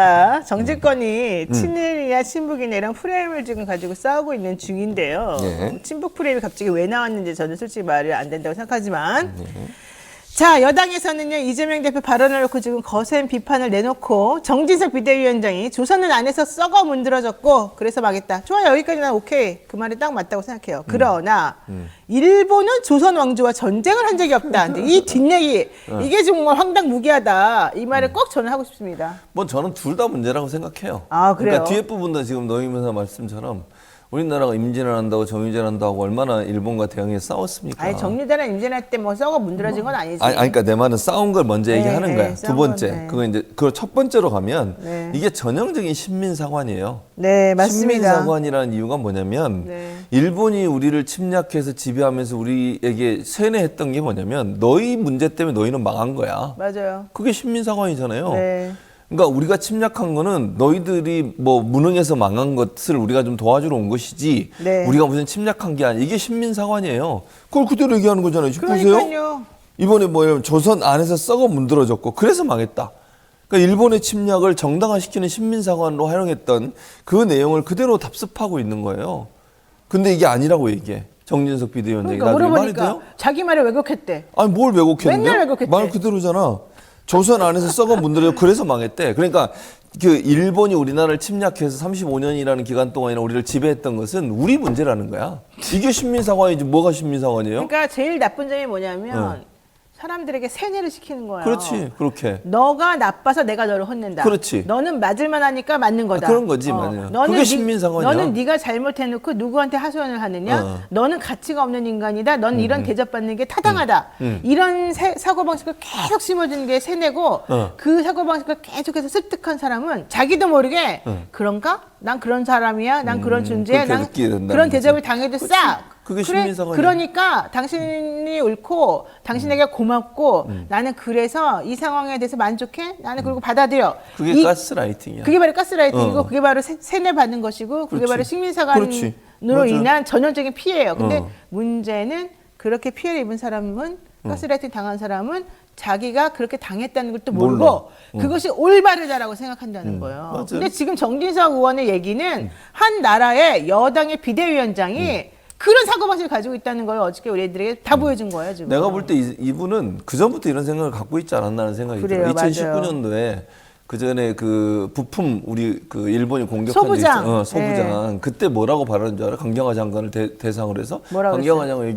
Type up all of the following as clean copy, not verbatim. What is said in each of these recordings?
자, 정치권이 친일이냐 친북이냐 이런 프레임을 지금 가지고 싸우고 있는 중인데요. 네. 친북 프레임이 갑자기 왜 나왔는지 저는 솔직히 말이 안 된다고 생각하지만 자, 여당에서는요, 이재명 대표 발언을 놓고 지금 거센 비판을 내놓고 정진석 비대위원장이 조선은 안에서 썩어 문드러졌고 그래서 망했다. 좋아요. 여기까지 난 오케이. 그 말이 딱 맞다고 생각해요. 그러나 일본은 조선 왕조와 전쟁을 한 적이 없다. 근데 이 뒷얘기 이게 정말 황당무계하다. 이 말을 꼭 저는 하고 싶습니다. 뭐 저는 둘 다 문제라고 생각해요. 아, 그래요? 그러니까 뒤에 부분도 지금 노임원사 말씀처럼 우리나라가 임진을 한다고 정유재를 한다고 얼마나 일본과 대응해서 싸웠습니까? 아니, 정유대나 임진할 때 뭐 썩어 문드러진 건 아니지. 아니, 그러니까 내 말은 싸운 걸 먼저 얘기하는 거야. 두 번째. 건, 네. 그거 이제 그 첫 번째로 가면 네. 이게 전형적인 신민사관이에요. 네, 맞습니다. 신민사관이라는 이유가 뭐냐면 네. 일본이 우리를 침략해서 지배하면서 우리에게 세뇌했던 게 뭐냐면 너희 문제 때문에 너희는 망한 거야. 맞아요. 그게 신민사관이잖아요. 네. 그러니까 우리가 침략한 거는 너희들이 뭐 무능해서 망한 것을 우리가 좀 도와주러 온 것이지 네. 우리가 무슨 침략한 게 아니야. 이게 신민사관이에요. 그걸 그대로 얘기하는 거잖아요. 지금 보세요. 그러니까요. 이번에 뭐예요? 조선 안에서 썩어 문드러졌고 그래서 망했다. 그러니까 일본의 침략을 정당화시키는 신민사관으로 활용했던 그 내용을 그대로 답습하고 있는 거예요. 근데 이게 아니라고 얘기해. 정진석 비대위원장이. 그러니까 나중에 말이 물어보니까 돼요? 자기 말을 왜곡했대. 아니 뭘 왜곡했는데? 맨날 왜곡했대. 말 그대로잖아. 조선 안에서 썩어 문드러져 그래서 망했대. 그러니까 그 일본이 우리나라를 침략해서 35년이라는 기간 동안이나 우리를 지배했던 것은 우리 문제라는 거야. 이게 신민사관이지 뭐가 신민사관이에요? 그러니까 제일 나쁜 점이 뭐냐면 사람들에게 세뇌를 시키는 거예요. 그렇지. 그렇게. 너가 나빠서 내가 너를 혼낸다. 그렇지. 너는 맞을만 하니까 맞는 거다. 그런 거지, 맞아요. 그게 네- 신민사관이야. 너는 네가 잘못해놓고 누구한테 하소연을 하느냐? 너는 가치가 없는 인간이다. 너는 이런 대접받는 게 타당하다. 이런 사고방식을 계속 심어주는 게 세뇌고 그 사고방식을 계속해서 습득한 사람은 자기도 모르게 그런가? 난 그런 사람이야. 난 그런 존재야. 그렇게 난 느끼게 된다는 그런 거지. 대접을 당해도 싹. 그게 신민사관이야. 그러니까 당신이 옳고 당신에게 고맙고 나는 그래서 이 상황에 대해서 만족해. 나는 그리고 받아들여. 그게 가스라이팅이야. 그게 바로 가스라이팅이고 그게 바로 세뇌 받는 것이고 그게 그렇지. 바로 식민사관으로 그렇지. 맞아. 인한 전형적인 피해예요. 근데 문제는 그렇게 피해를 입은 사람은 가스라이팅 당한 사람은 자기가 그렇게 당했다는 걸 또 모르고 그것이 올바르다라고 생각한다는 거예요. 맞아요. 근데 지금 정진석 의원의 얘기는 한 나라의 여당의 비대위원장이 그런 사고방식을 가지고 있다는 걸 어저께 우리 애들에게 다 보여준 거예요, 지금. 내가 볼 때 이분은 그전부터 이런 생각을 갖고 있지 않았나는 생각이 그래요, 들어요. 2019년도에 그 전에 그 부품 우리 그 일본이 공격한 소부장. 데 소부장 그때 뭐라고 발언한 줄 알아? 강경화 장관을 대상으로 해서 뭐라고 강경화 장관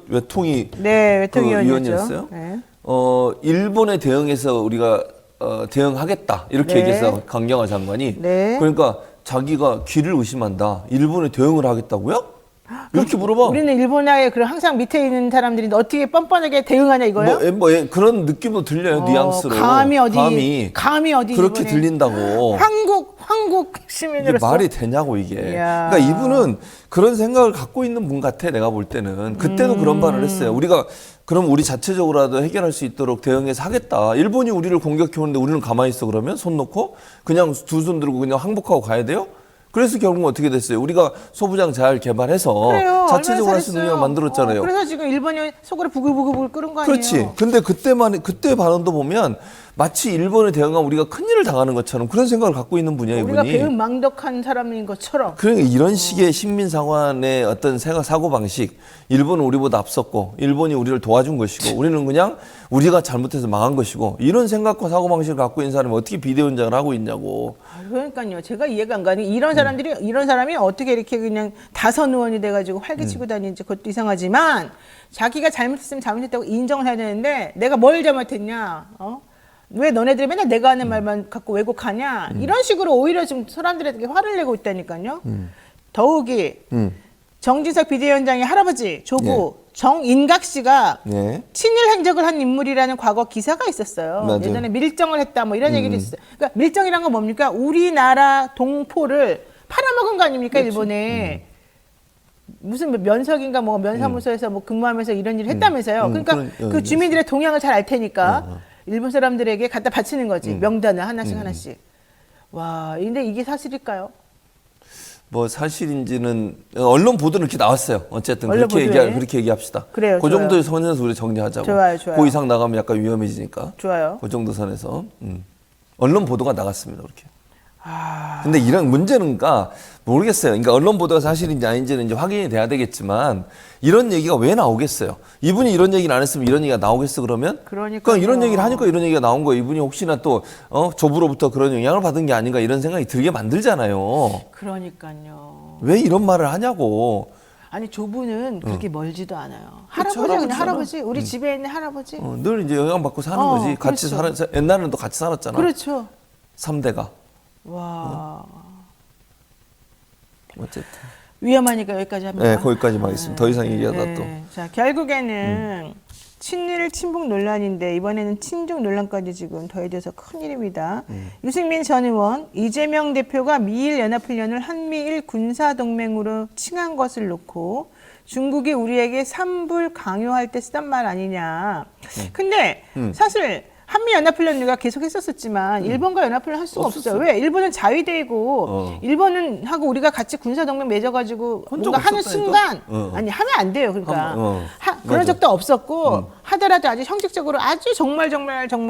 외통위 네, 외통위원이었죠. 위원이었어요. 네. 일본에 대응해서 우리가 대응하겠다 이렇게 네. 얘기해서 강경화 장관이 네. 그러니까 자기가 귀를 의심한다. 일본에 대응을 하겠다고요? 이렇게 물어봐. 우리는 일본의 그런 항상 밑에 있는 사람들이 어떻게 뻔뻔하게 대응하냐 이거예요? 그런 느낌도 들려요. 뉘앙스로. 감히 어디 그렇게 일본에 들린다고. 한국 이게 시민으로서 말이 되냐고 이게. 이야. 그러니까 이분은 그런 생각을 갖고 있는 분 같아. 내가 볼 때는. 그때도 그런 말을 했어요. 우리가 그럼 우리 자체적으로라도 해결할 수 있도록 대응해서 하겠다. 일본이 우리를 공격해 오는데 우리는 가만히 있어 그러면 손 놓고 그냥 두 손 들고 그냥 항복하고 가야 돼요? 그래서 결국은 어떻게 됐어요? 우리가 소부장 잘 개발해서 그래요. 자체적으로 할 수 있는 얼마나 능력을 만들었잖아요. 그래서 지금 일본이 속으로 부글부글 끓은 거 아니에요? 그렇지. 근데 그때 반응도 보면 마치 일본에 대응하면 우리가 큰일을 당하는 것처럼 그런 생각을 갖고 있는 분이에요, 우리가 이분이. 배은망덕한 사람인 것처럼. 그러니까 이런 식의 식민상환의 어떤 사고방식, 일본은 우리보다 앞섰고, 일본이 우리를 도와준 것이고, 우리는 그냥 우리가 잘못해서 망한 것이고, 이런 생각과 사고방식을 갖고 있는 사람이 어떻게 비대위원장을 하고 있냐고. 그러니까요. 제가 이해가 안 가는 게 이런 사람이 어떻게 이렇게 그냥 다선 의원이 돼가지고 활개치고 다니는지 그것도 이상하지만 자기가 잘못했으면 잘못했다고 인정을 해야 되는데 내가 뭘 잘못했냐? 왜 너네들이 맨날 내가 하는 말만 갖고 왜곡하냐? 이런 식으로 오히려 지금 사람들에게 화를 내고 있다니까요. 더욱이 정진석 비대위원장의 할아버지 조부 정인각 씨가 네. 친일 행적을 한 인물이라는 과거 기사가 있었어요. 맞아요. 예전에 밀정을 했다 뭐 이런 얘기도 있었어요. 그러니까 밀정이란 건 뭡니까? 우리나라 동포를 팔아먹은 거 아닙니까? 그렇죠. 일본에. 무슨 면석인가 뭐 면사무소에서 뭐 근무하면서 이런 일을 했다면서요. 그러니까 그 주민들의 동향을 잘 알 테니까 일본 사람들에게 갖다 바치는 거지. 명단을 하나씩. 와, 근데 이게 사실일까요? 뭐 사실인지는 언론 보도는 이렇게 나왔어요. 어쨌든 언론 보도에? 그렇게 얘기합시다. 그래요, 그 좋아요. 정도의 선에서 우리 정리하자고. 좋아요. 그 이상 나가면 약간 위험해지니까. 좋아요. 그 정도 선에서. 언론 보도가 나갔습니다. 그렇게. 아, 근데 이런 문제는가 모르겠어요. 그러니까 언론 보도가 사실인지 아닌지는 이제 확인이 돼야 되겠지만 이런 얘기가 왜 나오겠어요? 이분이 이런 얘기를 안 했으면 이런 얘기가 나오겠어 그러면? 그러니까요. 이런 얘기를 하니까 이런 얘기가 나온 거예요. 이분이 혹시나 또 조부로부터 그런 영향을 받은 게 아닌가 이런 생각이 들게 만들잖아요. 그러니까요. 왜 이런 말을 하냐고. 아니 조부는 그렇게 멀지도 않아요. 그렇죠, 할아버지 그냥 할아버지잖아. 할아버지. 우리 집에 있는 할아버지. 늘 이제 영향받고 사는 거지. 같이 그렇죠. 옛날에는 또 같이 살았잖아. 그렇죠. 3대가. 와. 어쨌든. 위험하니까 여기까지 합니다. 네, 거기까지만 하겠습니다. 더 이상 얘기하다 또. 자, 결국에는 친일 친북 논란인데 이번에는 친중 논란까지 지금 더해져서 큰일입니다. 유승민 전 의원, 이재명 대표가 미일 연합훈련을 한미일 군사동맹으로 칭한 것을 놓고 중국이 우리에게 삼불 강요할 때 쓰던 말 아니냐. 근데 사실 한미 연합훈련 우리가 계속 했었지만 일본과 연합훈련 할 수가 없어요. 왜? 일본은 자위대이고 일본은 하고 우리가 같이 군사동맹 맺어가지고 뭔가 하는 없었다니까? 순간 아니 하면 안 돼요. 그러니까 그런 맞아. 적도 없었고 하더라도 아주 형식적으로 아주 정말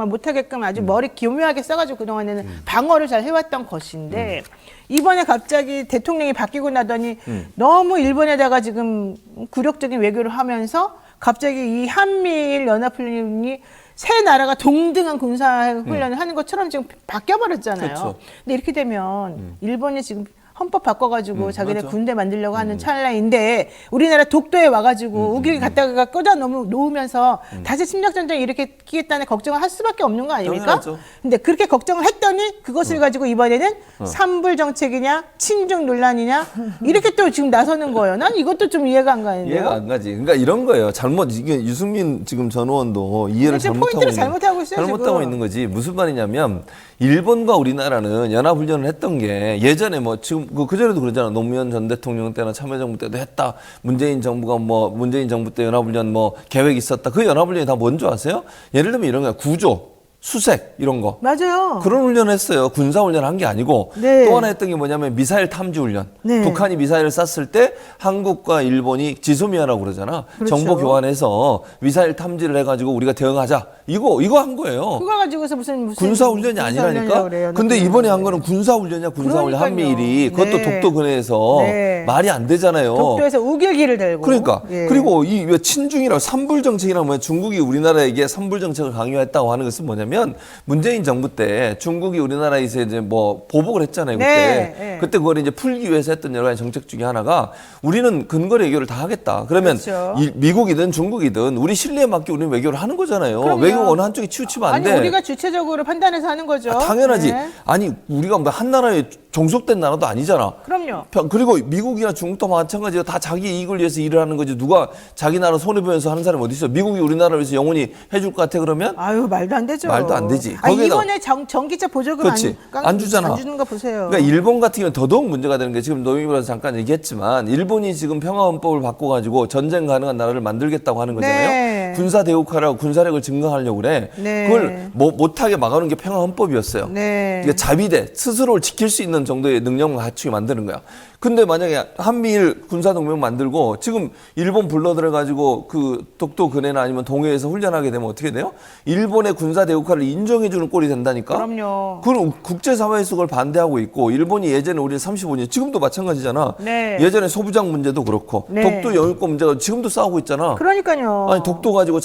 못하게끔 아주 머리 교묘하게 써가지고 그동안에는 방어를 잘 해왔던 것인데 이번에 갑자기 대통령이 바뀌고 나더니 너무 일본에다가 지금 굴욕적인 외교를 하면서 갑자기 이 한미일 연합훈련이 세 나라가 동등한 군사훈련을 하는 것처럼 지금 바뀌어버렸잖아요. 그렇죠. 근데 이렇게 되면 일본이 지금 헌법 바꿔가지고 자기네 맞아. 군대 만들려고 하는 찰나인데 우리나라 독도에 와가지고 우길 갖다가 꽂아 놓으면서 다시 침략전쟁 일으키겠다는 걱정을 할 수밖에 없는 거 아닙니까? 당연하죠. 근데 그렇게 걱정을 했더니 그것을 가지고 이번에는 삼불 정책이냐 친중 논란이냐 이렇게 또 지금 나서는 거예요. 난 이것도 좀 이해가 안 가는데요. 이해가 안 가지. 그러니까 이런 거예요. 이게 유승민 지금 전 의원도 이해를 지금 잘못하고 포인트를 잘못하고 있어요, 잘못하고 지금. 있는 거지. 무슨 말이냐면 일본과 우리나라는 연합훈련을 했던 게 예전에 뭐 지금 그전에도 그러잖아. 노무현 전 대통령 때나 참여정부 때도 했다. 문재인 정부 때 연합훈련 뭐 계획이 있었다. 그 연합훈련이 다 뭔지 아세요? 예를 들면 이런 거야. 구조, 수색 이런 거. 맞아요. 그런 훈련을 했어요. 군사훈련 한 게 아니고. 네. 또 하나 했던 게 뭐냐면 미사일 탐지훈련. 네. 북한이 미사일을 쐈을 때 한국과 일본이 지소미아라고 그러잖아. 그렇죠. 정보 교환해서 미사일 탐지를 해가지고 우리가 대응하자. 이거 한 거예요. 그거 가지고서 무슨 군사훈련이 아니라니까. 그래요. 근데 이번에 한 거는 군사훈련이야. 군사훈련 그러니까요. 한미일이. 그것도 네. 독도 근해에서 네. 말이 안 되잖아요. 독도에서 우길기를 들고. 그러니까 예. 그리고 이 왜 친중이라고 삼불 정책이라고 하면 중국이 우리나라에게 삼불 정책을 강요했다고 하는 것은 뭐냐면 문재인 정부 때 중국이 우리나라에서 이제 뭐 보복을 했잖아요. 그때 네, 네. 그때 그걸 이제 풀기 위해서 했던 여러 가지 정책 중에 하나가 우리는 근거리 외교를 다 하겠다. 그러면 그렇죠. 미국이든 중국이든 우리 신뢰에 맞게 우리는 외교를 하는 거잖아요. 그럼요. 외교가 어느 한쪽이 치우치면 안 아니 돼. 우리가 주체적으로 판단해서 하는 거죠. 당연하지. 네. 아니 우리가 뭐 한 나라에 종속된 나라도 아니잖아. 그럼요. 그리고 미국이나 중국도 마찬가지로 다 자기 이익을 위해서 일을 하는 거지. 누가 자기 나라 손해보면서 하는 사람이 어디 있어? 미국이 우리나라를 위해서 영원히 해줄 것 같아 그러면? 아유 말도 안 되죠. 말도 안 되지. 아니, 거기에다- 이번에 전기차 보조금 그렇지. 안 주잖아. 안 주는 거 보세요. 그러니까 일본 같은 경우는 더더욱 문제가 되는 게 지금 노영희보다 잠깐 얘기했지만 일본이 지금 평화헌법을 바꿔가지고 전쟁 가능한 나라를 만들겠다고 하는 거잖아요. 네. 군사 대국화라고 군사력을 증강하려고 그래. 네. 그걸 못하게 막아놓은 게 평화헌법이었어요. 네. 이게 자위대 스스로를 지킬 수 있는 정도의 능력을 갖추게 만드는 거야. 근데 만약에 한미일 군사동맹 만들고 지금 일본 불러들여가지고 그 독도 근해나 아니면 동해에서 훈련하게 되면 어떻게 돼요? 일본의 군사 대국화를 인정해주는 꼴이 된다니까? 그럼요. 그럼 국제사회에서 그걸 반대하고 있고 일본이 예전에 우리 35년 지금도 마찬가지잖아. 네. 예전에 소부장 문제도 그렇고 네. 독도 영유권 문제가 지금도 싸우고 있잖아. 그러니까요. 아니 독도 가지고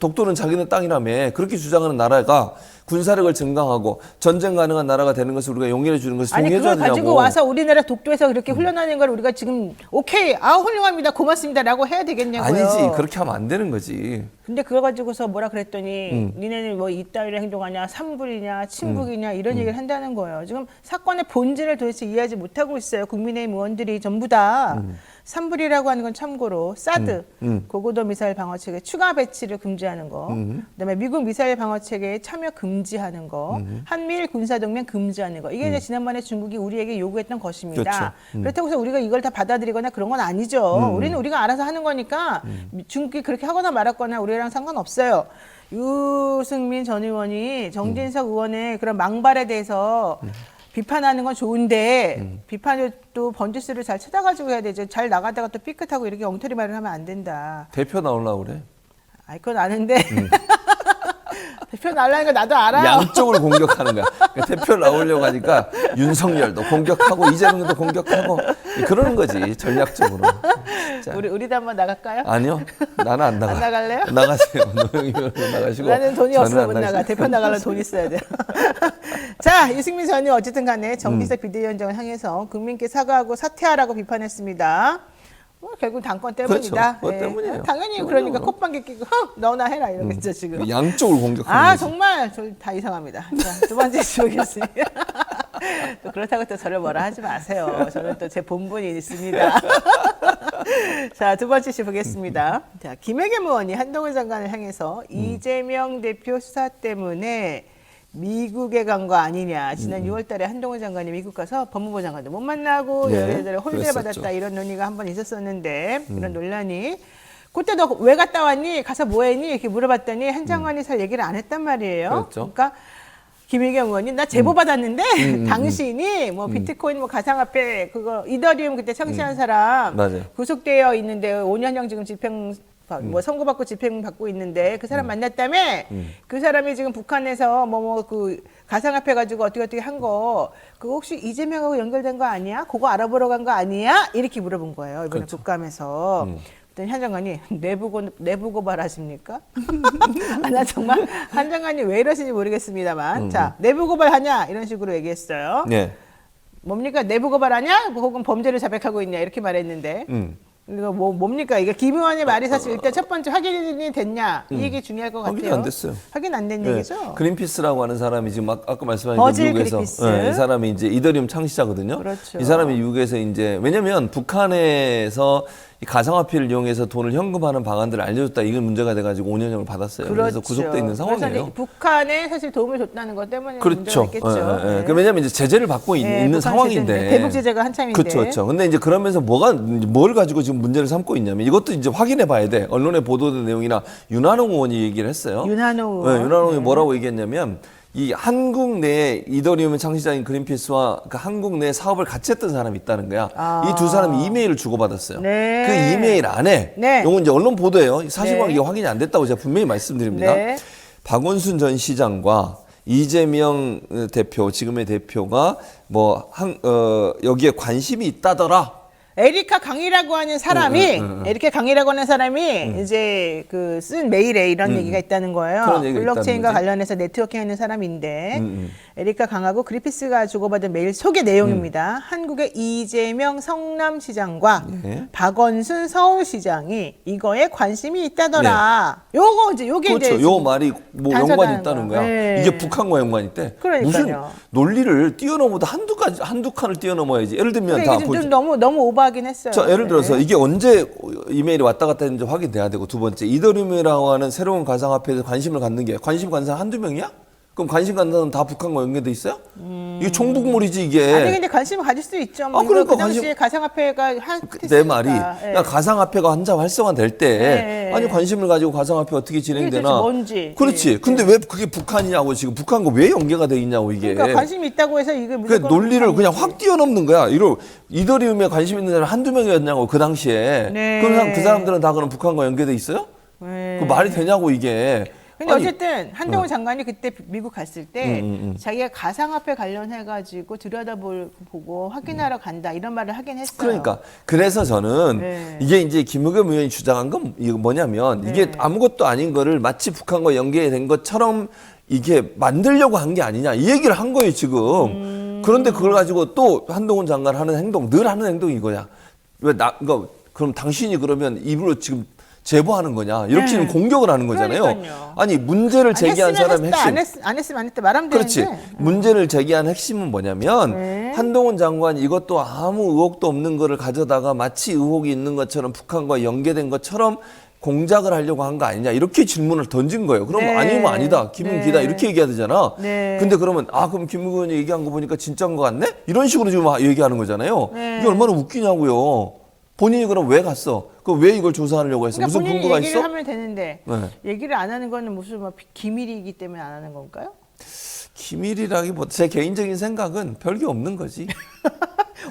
독도는 자기네 땅이라며 그렇게 주장하는 나라가 군사력을 증강하고 전쟁 가능한 나라가 되는 것을 우리가 용인해 주는 것을 아니 동의해줘야 그걸 되냐고. 가지고 와서 우리나라 독도에서 그렇게 훈련하는 걸 우리가 지금 오케이 훌륭합니다 고맙습니다라고 해야 되겠냐고요. 아니지 그렇게 하면 안 되는 거지. 근데 그거 가지고서 뭐라 그랬더니 니네는 뭐 이따위로 행동하냐 삼불이냐 친북이냐 이런 얘기를 한다는 거예요. 지금 사건의 본질을 도대체 이해하지 못하고 있어요. 국민의힘 의원들이 전부 다 삼불이라고 하는 건 참고로 사드 고고도 미사일 방어체계 추가 배치를 금지하는 거, 그다음에 미국 미사일 방어체계에 참여 금지하는 거, 한미일 군사동맹 금지하는 거. 이게 이제 지난번에 중국이 우리에게 요구했던 것입니다. 그렇죠. 그렇다고 해서 우리가 이걸 다 받아들이거나 그런 건 아니죠. 우리는 우리가 알아서 하는 거니까 중국이 그렇게 하거나 말았거나 우리랑 상관없어요. 유승민 전 의원이 정진석 의원의 그런 망발에 대해서 비판하는 건 좋은데 비판을 또 번지수를 잘 찾아가지고 해야 되죠. 잘 나가다가 또 삐끗하고 이렇게 엉터리 말을 하면 안 된다. 대표 나오려고 그래. 아, 그건 아는데 대표 날라니까 나도 알아요. 양쪽을 공격하는 거야. 그러니까 대표 나오려고 하니까 윤석열도 공격하고 이재명도 공격하고 그러는 거지 전략적으로. 자, 우리도 한번 나갈까요? 아니요, 나는 안 나가. 안 나갈래요? 나가세요. 노영이면 나가시고. 나는 돈이 저는 없으면 안 못 나가. 나가시고. 대표 나가려면 돈 있어야 돼요. 자, 유승민 전 의원 어쨌든 간에 정기석 비대위원장을 향해서 국민께 사과하고 사퇴하라고 비판했습니다. 결국 당권 때문이다. 그렇죠. 그것 때문이에요. 당연히 그럼요. 그러니까 콧방귀 끼고 너나 해라 이러겠죠 지금. 양쪽을 공격하는 아 거지. 정말 저 다 이상합니다. 자, 두 번째 보겠습니다. 또 그렇다고 또 저를 뭐라 하지 마세요. 저는 또 제 본분이 있습니다. 자, 두 번째 시 보겠습니다. 자, 김혜겸 의원이 한동훈 장관을 향해서 이재명 대표 수사 때문에 미국에 간 거 아니냐. 지난 6월 달에 한동훈 장관이 미국 가서 법무부 장관도 못 만나고 네, 여기들을 홀대받았다 그랬었죠. 이런 논의가 한 번 있었었는데 이런 논란이 그때 너 왜 갔다 왔니? 가서 뭐 했니? 이렇게 물어봤더니 한 장관이 잘 얘기를 안 했단 말이에요. 그랬죠. 그러니까 김혜경 의원이 나 제보 받았는데 당신이 뭐 비트코인 뭐 가상화폐 그거 이더리움 그때 창시한 사람 맞아요. 구속되어 있는데 5년형 지금 집행 뭐 선고받고 집행 받고 있는데 그 사람 만났다며 그 사람이 지금 북한에서 뭐 그 가상화폐 가지고 어떻게 한 거 그거 혹시 이재명하고 연결된 거 아니야? 그거 알아보러 간 거 아니야? 이렇게 물어본 거예요 이번에 그렇죠. 국감에서. 그랬더니 한 장관이 내부 고발하십니까? 아, 나 정말 한 장관이 왜 이러시는지 모르겠습니다만 자 내부 고발하냐 이런 식으로 얘기했어요. 네. 뭡니까 내부 고발하냐? 뭐 혹은 범죄를 자백하고 있냐 이렇게 말했는데 이거 뭡니까 이게 김 의원의 말이 사실 일단 첫 번째 확인이 됐냐 이 얘기 중요할 것 같아요. 확인이 안 됐어요. 확인 안 된 네. 얘기죠. 그린피스라고 하는 사람이 지금 아까 말씀하신 버질 미국에서 그린피스. 이 사람이 이제 이더리움 창시자거든요. 그렇죠. 이 사람이 미국에서 이제 왜냐면 북한에서 이 가상화폐를 이용해서 돈을 현금화하는 방안들을 알려줬다 이게 문제가 돼가지고 5년형을 받았어요. 그래서 구속돼 있는 그래서 상황이에요. 북한에 사실 도움을 줬다는 것 때문에 그렇죠. 문제가 있겠죠. 그 왜냐면 이제 제재를 받고 있는 북한 상황인데. 제재인데, 대북 제재가 한참인데. 그렇죠, 그렇죠. 근데 이제 그러면서 뭘 가지고 지금 문제를 삼고 있냐면 이것도 이제 확인해봐야 돼. 언론에 보도된 내용이나 윤한홍 의원이 얘기를 했어요. 윤한홍 네, 의원. 윤한홍이 네. 뭐라고 얘기했냐면 이 한국 내에 이더리움 창시자인 그린피스와 그 한국 내 사업을 같이 했던 사람이 있다는 거야. 이 두 사람이 이메일을 주고받았어요. 네. 그 이메일 안에 네. 이건 이제 언론 보도예요. 사실관계가 네. 확인이 안 됐다고 제가 분명히 말씀드립니다. 네. 박원순 전 시장과 이재명 대표, 지금의 대표가 여기에 관심이 있다더라. 에리카 강이라고 하는 사람이 에리카 강이라고 하는 사람이 이제 그 쓴 메일에 이런 얘기가 있다는 거예요. 그런 얘기가 블록체인과 있다는 거지. 관련해서 네트워킹하는 사람인데 에리카 강하고 그리피스가 주고받은 메일 소개 내용입니다. 한국의 이재명 성남시장과 예. 박원순 서울시장이 이거에 관심이 있다더라. 요거 이제 요게 그렇죠. 이제 요 말이 뭐 단서다는 연관이 있다는 거야. 네. 이게 북한과 연관이 있대. 그러니까요. 무슨 논리를 뛰어넘어도 한두 칸을 뛰어넘어야지. 예를 들면 근데 다 이게 좀 보죠. 너무 오버하긴 했어요. 자, 예를 들어서 네. 이게 언제 이메일이 왔다 갔다 했는지 확인돼야 되고 두 번째 이더리움이라고 하는 새로운 가상화폐에 관심을 갖는 게 관심 갖는 사람 한두 명이야? 그럼 관심 갖는 사람 다 북한과 연계돼 있어요? 이게 총북몰이지 이게. 아니 근데 관심을 가질 수 있죠. 뭐 그러니까 그 당시에 가상화폐가 내 말이 예. 야, 가상화폐가 한참 활성화될 때 네. 아니 관심을 가지고 가상화폐 어떻게 진행되나 도대체 뭔지. 그렇지. 네. 근데 왜 그게 북한이냐고 지금 북한과 왜 연계가 돼 있냐고 이게. 그러니까 관심이 있다고 해서 이게 그 무조건 논리를 그냥 북한이지. 확 뛰어넘는 거야. 이더리움에 관심 있는 사람 한두 명이었냐고 그 당시에. 네. 그럼 그 사람들은 다 그럼 북한과 연계돼 있어요? 네. 그 말이 되냐고 이게. 근데 아니, 어쨌든 한동훈 장관이 그때 미국 갔을 때 자기가 가상화폐 관련해가지고 들여다보고 확인하러 간다 이런 말을 하긴 했어요. 그러니까 그래서 저는 네. 이게 이제 김의겸 의원이 주장한 건 이거 뭐냐면 이게 아무것도 아닌 거를 마치 북한과 연계된 것처럼 이게 만들려고 한 게 아니냐 이 얘기를 한 거예요 지금. 그런데 그걸 가지고 또 한동훈 장관 하는 행동 늘 하는 행동이 이거야. 그럼 당신이 그러면 입으로 지금 제보하는 거냐 이렇게 지금 공격을 하는 거잖아요. 그러니까요. 아니 문제를 제기한 사람의 핵심. 안 했으면 안 했다 말하면 그렇지. 되는데. 문제를 제기한 핵심은 뭐냐면 네. 한동훈 장관이 이것도 아무 의혹도 없는 거를 가져다가 마치 의혹이 있는 것처럼 북한과 연계된 것처럼 공작을 하려고 한 거 아니냐 이렇게 질문을 던진 거예요. 그럼 네. 아니면 아니다. 김은기다. 네. 이렇게 얘기해야 되잖아. 네. 근데 그러면 그럼 김 의원이 얘기한 거 보니까 진짜인 것 같네? 이런 식으로 지금 얘기하는 거잖아요. 네. 이게 얼마나 웃기냐고요. 본인이 그럼 왜 갔어? 그 왜 이걸 조사하려고 했어? 그러니까 무슨 본인이 근거가 얘기를 있어? 하면 되는데 네. 얘기를 안 하는 거는 무슨 뭐 기밀이기 때문에 안 하는 건가요? 기밀이라기보다 제 개인적인 생각은 별게 없는 거지.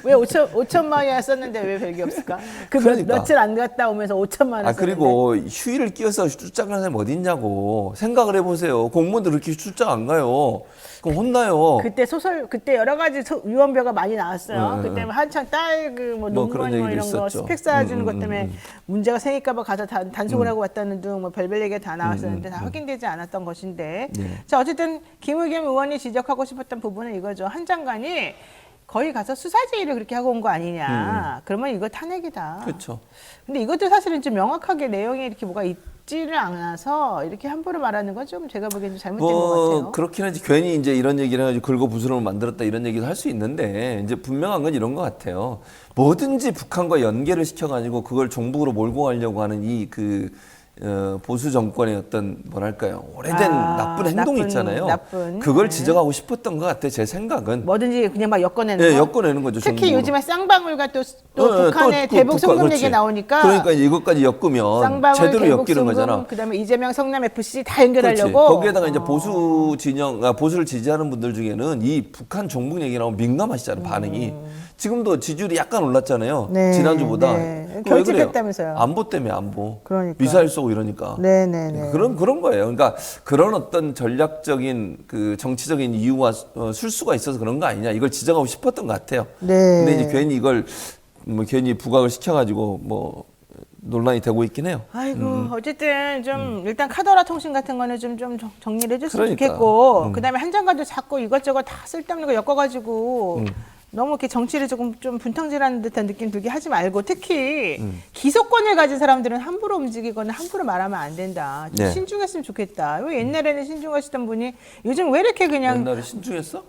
왜 5천만 원이나 썼는데 왜 별게 없을까? 그러니까. 며칠 안 갔다 오면서 5천만 원 썼는데. 그리고 휴일을 끼워서 출장 가는 사람이 어디 있냐고. 생각을 해보세요. 공무원들 그렇게 출장 안 가요. 그럼 혼나요. 그때 여러 가지 유언벼가 많이 나왔어요. 그때 한창 딸 뭐 뭐 그런 논문 뭐 얘기도 이런 거 있었죠. 스펙 쌓아주는 것 때문에 문제가 생길까봐 가서 단속을 하고 왔다는 등 뭐 별별 얘기가 다 나왔었는데 다 확인되지 않았던 것인데. 자, 어쨌든 김의겸 의원이 지적하고 싶었던 부분은 이거죠. 한 장관이 거기 가서 수사지휘를 그렇게 하고 온 거 아니냐. 그러면 이거 탄핵이다. 그렇죠. 근데 이것도 사실은 좀 명확하게 내용이 이렇게 뭐가 있지를 않아서 이렇게 함부로 말하는 건 좀 제가 보기엔 좀 잘못된 것 같아요. 그렇긴 하지. 괜히 이제 이런 얘기를 해가지고 긁어부스럼을 만들었다 이런 얘기도 할 수 있는데 이제 분명한 건 이런 것 같아요. 뭐든지 북한과 연계를 시켜가지고 그걸 종북으로 몰고 가려고 하는 보수 정권의 어떤 뭐랄까요 오래된 나쁜 행동이 있잖아요. 그걸 지적하고 싶었던 것 같아. 제 생각은 뭐든지 그냥 막 엮어내는 거. 엮어내는 거죠. 특히 정부로. 요즘에 쌍방울과 또 북한의 대북 송금 얘기 나오니까. 그러니까 이것까지 엮으면 쌍방울, 제대로 대북 엮이는 송금, 거잖아. 그다음에 이재명 성남 FC 다 연결하려고. 그렇지. 거기에다가 이제 보수를 지지하는 분들 중에는 이 북한 종북 얘기 나오면 민감하시잖아요. 반응이. 지금도 지지율이 약간 올랐잖아요. 네, 지난주보다. 네. 왜 그래요? 결집했다면서요. 안보 때문에 안보. 그러니까. 미사일 쏘고 이러니까. 네네네. 그런 거예요. 그러니까 그런 어떤 전략적인 정치적인 이유와 술수가 있어서 그런 거 아니냐. 이걸 지적하고 싶었던 것 같아요. 네. 근데 이제 괜히 이걸 괜히 부각을 시켜가지고 논란이 되고 있긴 해요. 아이고 어쨌든 좀 일단 카더라 통신 같은 거는 좀 정리를 해줬으면 그러니까. 좋겠고 그다음에 한 장관도 자꾸 이것저것 다 쓸데없는 거 엮어가지고 너무 이렇게 정치를 조금 좀 분탕질하는 듯한 느낌 들게 하지 말고 특히 기소권을 가진 사람들은 함부로 움직이거나 함부로 말하면 안 된다. 좀 네. 신중했으면 좋겠다. 왜 옛날에는 신중하시던 분이 요즘 왜 이렇게 그냥 옛날에 신중했어?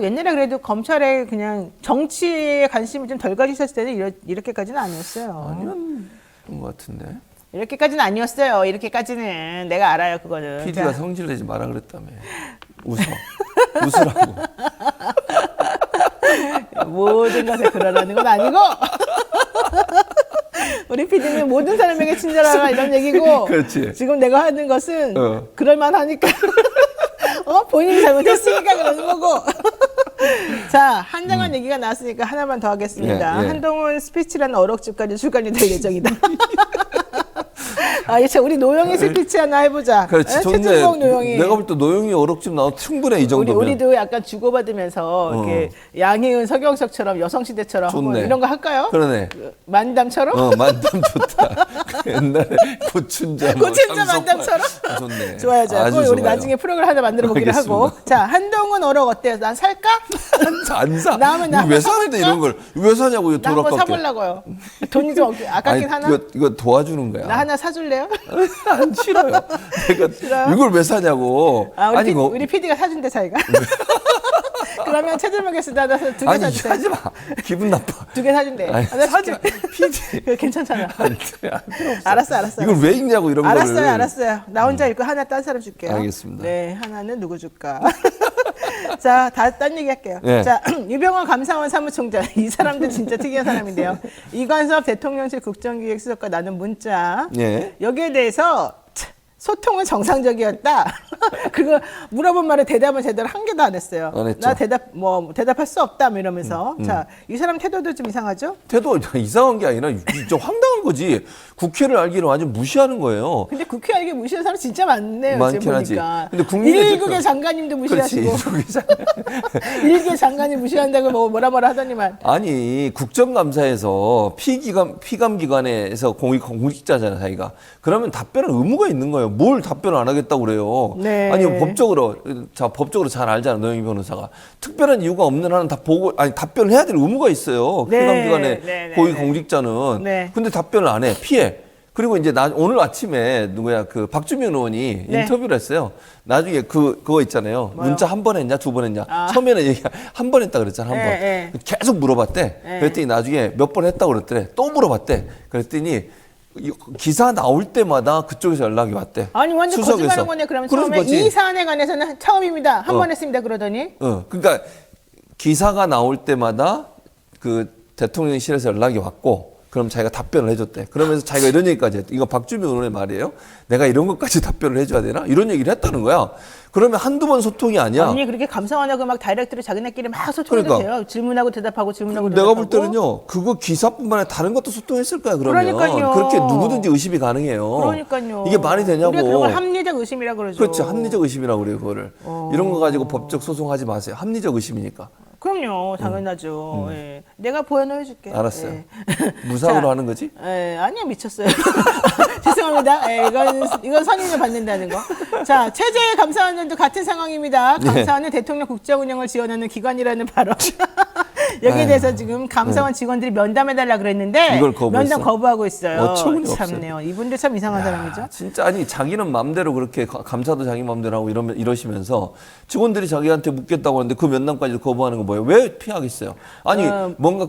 옛날에 그래도 검찰에 그냥 정치에 관심이 좀 덜 가지셨을 때는 이렇게까지는 아니었어요. 아니면 것 같은데. 이렇게까지는 아니었어요. 이렇게까지는 내가 알아요 그거는. PD가 성질내지 마라 그랬다며. 웃으라고. 모든 것에 그러라는 건 아니고 우리 PD는 모든 사람에게 친절하라 이런 얘기고 그렇지. 지금 내가 하는 것은 어. 그럴만하니까 본인이 잘못했으니까 그러는 거고 자 한장관 얘기가 나왔으니까 하나만 더 하겠습니다. 예. 한동훈 스피치라는 어록집까지 출간이 될 예정이다. 이제 우리 노영희 스피치 하나 해보자. 그렇지. 좋네. 최준봉 노영희. 내가 볼 때 노영희 어록집 나와 충분해 이 정도면. 우리도 약간 주고받으면서 이렇게 양희은 서경석처럼 여성시대처럼 한번 좋네. 이런 거 할까요? 그러네. 만담처럼? 만담 좋다. 옛날에 고춘자 만담처럼? 좋네. 좋아요. 아주 우리 좋아요. 나중에 프로그램 하나 만들어 보기로 하고. 알겠습니다. 자, 한동훈 어록 어때요? 난 살까? 안 사. 나면 왜 사는데 이런 걸? 왜 사냐고 나 한번 돌아깝게. 사보려고요. 돈이 좀 아깝긴 하나? 이거 도와주는 거야. 나 하나 사줄래요? 안 싫어요. 내가 이걸 왜 사냐고. 우리 PD가 사준대 자기가. 그러면 최들목에서 나 두 개 아니 사주세요. 하지 마. 기분 나빠. 2개 사준대. 아니, 사지 마. PD. 그거 괜찮잖아. 안 돼, 안 필요 없어. 알았어. 이걸 왜 읽냐고 이런 거를. 알았어요. 나 혼자 읽고 하나 딴 사람 줄게요. 알겠습니다. 네, 하나는 누구 줄까? 자, 딴 얘기 할게요. 네. 자, 유병헌 감사원 사무총장. 이 사람도 진짜 특이한 사람인데요. 이관섭 대통령실 국정기획수석과 나눈 문자. 예. 여기에 대해서 소통은 정상적이었다. 그거 물어본 말에 대답은 제대로 한 개도 안 했어요. 안 했죠. 나 대답할 수 없다. 뭐 이러면서. 자, 이 사람 태도도 좀 이상하죠? 태도 이상한 게 아니라 좀 황당한 거지. 국회를 알기로 완전 무시하는 거예요. 근데 국회 알게 무시하는 사람 진짜 많네요. 많긴 지금 하지. 보니까. 근데 국민의 일국의 대표- 장관님도 무시하시고 그렇지. 일개 장관이 무시한다고 뭐라 하더니만. 아니 국정감사에서 피감기관에서 공직자잖아 자기가. 그러면 답변은 의무가 있는 거예요. 뭘 답변을 안 하겠다고 그래요. 네. 아니 법적으로 잘 알잖아 노영희 변호사가. 특별한 이유가 없는 한은 답변을 해야 될 의무가 있어요. 네. 피감기관의 네. 고위 공직자는. 네. 근데 답변을 안 해. 피해. 그리고 이제 오늘 아침에 박주민 의원이 네. 인터뷰를 했어요. 나중에 그거 있잖아요. 뭐요? 문자 한 번 했냐, 두 번 했냐. 처음에는 얘기 한 번 했다 그랬잖아, 한 번. 네. 계속 물어봤대. 네. 그랬더니 나중에 몇 번 했다고 그랬더래. 또 물어봤대. 그랬더니 기사 나올 때마다 그쪽에서 연락이 왔대. 아니 완전 수석에서. 거짓말한 거네. 그러면 그런 처음에 거지. 이 사안에 관해서는 처음입니다. 한 번 했습니다. 그러더니. 그러니까 기사가 나올 때마다 그 대통령실에서 연락이 왔고 그럼 자기가 답변을 해줬대. 그러면서 자기가 이런 얘기까지 했대. 이거 박주민 의원의 말이에요. 내가 이런 것까지 답변을 해줘야 되나? 이런 얘기를 했다는 거야. 그러면 한두 번 소통이 아니야. 언니 그렇게 감사원하고 막 다이렉트로 자기네끼리 막 소통해도 그러니까. 돼요. 질문하고 대답하고 질문하고 내가 대답하고. 볼 때는요, 그거 기사뿐만 아니라 다른 것도 소통했을 거야, 그러면. 그러니까요. 그렇게 누구든지 의심이 가능해요. 그러니까요. 이게 말이 되냐고. 우리가 그런 걸 합리적 의심이라 그러죠. 그렇죠. 합리적 의심이라고 그래요, 그거를. 이런 거 가지고 법적 소송하지 마세요. 합리적 의심이니까. 그럼요, 당연하죠. 예. 내가 보여놓을게. 알았어요. 예. 무상으로 자, 하는 거지? 예, 아니야 미쳤어요. 죄송합니다. 예, 이건 선임을 받는다는 거. 자, 최재 감사원들도 같은 상황입니다. 감사원은 대통령 국정 운영을 지원하는 기관이라는 발언. 여기에 대해서 지금 감사원 직원들이 면담해달라 그랬는데 이걸 거부했어? 면담 거부하고 있어요. 어처구니 없어요. 참네요. 이분들 참 이상한 사람이죠. 진짜 아니 자기는 맘대로 그렇게 감사도 자기 맘대로 하고 이러시면서 직원들이 자기한테 묻겠다고 하는데 그 면담까지 거부하는 건 뭐예요? 왜 피하겠어요? 아니 뭔가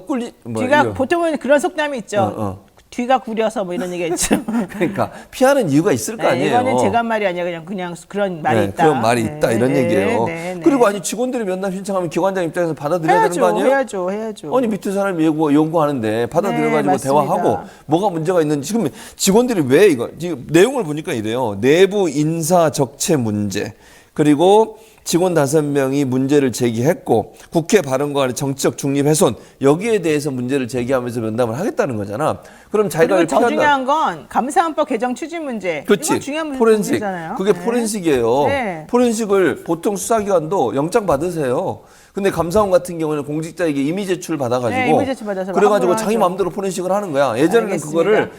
뒤가 보통은 그런 속담이 있죠. 뒤가 구려서 뭐 이런 얘기가 있죠. 그러니까 피하는 이유가 있을 거 아니에요. 이거는 제가 한 말이 아니라 그냥 그런 말이 있다. 그런 말이 있다 이런 얘기예요. 네. 그리고 아니 직원들이 면담 신청하면 기관장 입장에서 받아들여야 되는 거 아니에요? 해야죠. 아니 밑에 사람이 연구하는데 받아들여가지고 네, 대화하고 뭐가 문제가 있는지 지금 직원들이 왜 이거 지금 내용을 보니까 이래요. 내부 인사 적체 문제 그리고 직원 5명이 문제를 제기했고 국회 발언과 관련 정치적 중립 훼손 여기에 대해서 문제를 제기하면서 면담을 하겠다는 거잖아. 그럼 자기가 그리고 더 피한다. 중요한 건 감사원법 개정 추진 문제. 그렇지. 이건 중요한 포렌식. 문제잖아요. 그게 네. 포렌식이에요. 네. 포렌식을 보통 수사기관도 영장 받으세요. 근데 감사원 같은 경우는 공직자에게 임의 제출 받아가지고 네, 임의 제출 받아서 그래가지고 함부로 자기 하죠. 마음대로 포렌식을 하는 거야. 예전에는 알겠습니다. 그거를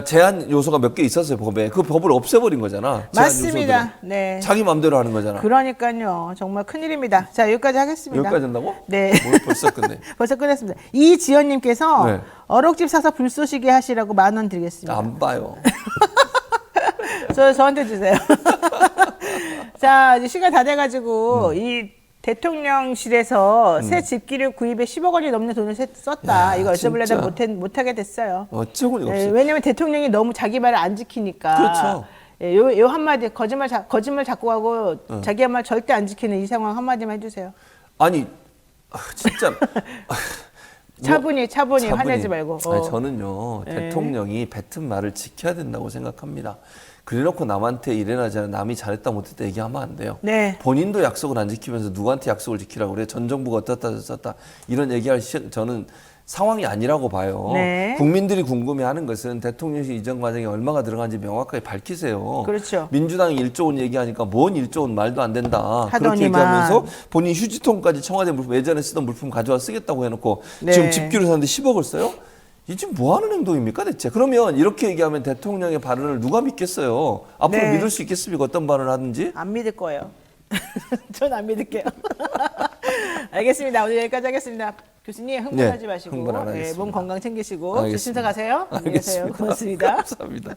제한 요소가 몇 개 있었어요 법에. 그 법을 없애버린 거잖아. 제한 맞습니다. 요소들을. 네. 자기 마음대로 하는 거잖아. 그러니까요. 정말 큰일입니다. 자, 여기까지 하겠습니다. 여기까지 한다고? 네. 오늘 벌써 끝내. 벌써 끝냈습니다. 이지연님께서 네. 어록집 사서 불 쏘시게 하시라고 10,000원 드리겠습니다. 안 봐요. 저한테 주세요. 자, 이제 시간 다 돼가지고 이 대통령실에서 새 집기류 구입에 10억 원이 넘는 돈을 썼다. 야, 이거 여쭤보려다 진짜. 못하게 됐어요. 어쩌고니 예, 없어. 왜냐면 대통령이 너무 자기 말을 안 지키니까. 그렇죠. 예, 요 한마디 거짓말 자꾸 하고 자기 말 절대 안 지키는 이 상황 한마디만 해주세요. 아니 진짜. 차분히 화내지 말고. 아니, 저는요 예. 대통령이 뱉은 말을 지켜야 된다고 생각합니다. 그래놓고 남한테 이래나 저래나 남이 잘했다 못했다 얘기하면 안 돼요. 네. 본인도 약속을 안 지키면서 누구한테 약속을 지키라고 그래. 전 정부가 어떻다 저렇다 이런 얘기할 저는 상황이 아니라고 봐요. 네. 국민들이 궁금해하는 것은 대통령실 이전 과정에 얼마가 들어간지 명확하게 밝히세요. 그렇죠. 민주당이 1조 원 얘기하니까 뭔 1조 원 말도 안 된다. 그렇게 하더니만. 얘기하면서 본인 휴지통까지 청와대 물품 예전에 쓰던 물품 가져와 쓰겠다고 해놓고 네. 지금 집기로 사는데 10억을 써요? 이 지금 뭐 하는 행동입니까 대체? 그러면 이렇게 얘기하면 대통령의 발언을 누가 믿겠어요? 앞으로 네. 믿을 수 있겠습니까? 어떤 발언을 하든지? 안 믿을 거예요. 전 안 믿을게요. 알겠습니다. 오늘 여기까지 하겠습니다. 교수님 흥분하지 네, 마시고 흥분 안 하겠습니다. 몸 건강 챙기시고 알겠습니다. 조심해서 가세요. 안녕히 계세요. 알겠습니다. 고맙습니다. 감사합니다.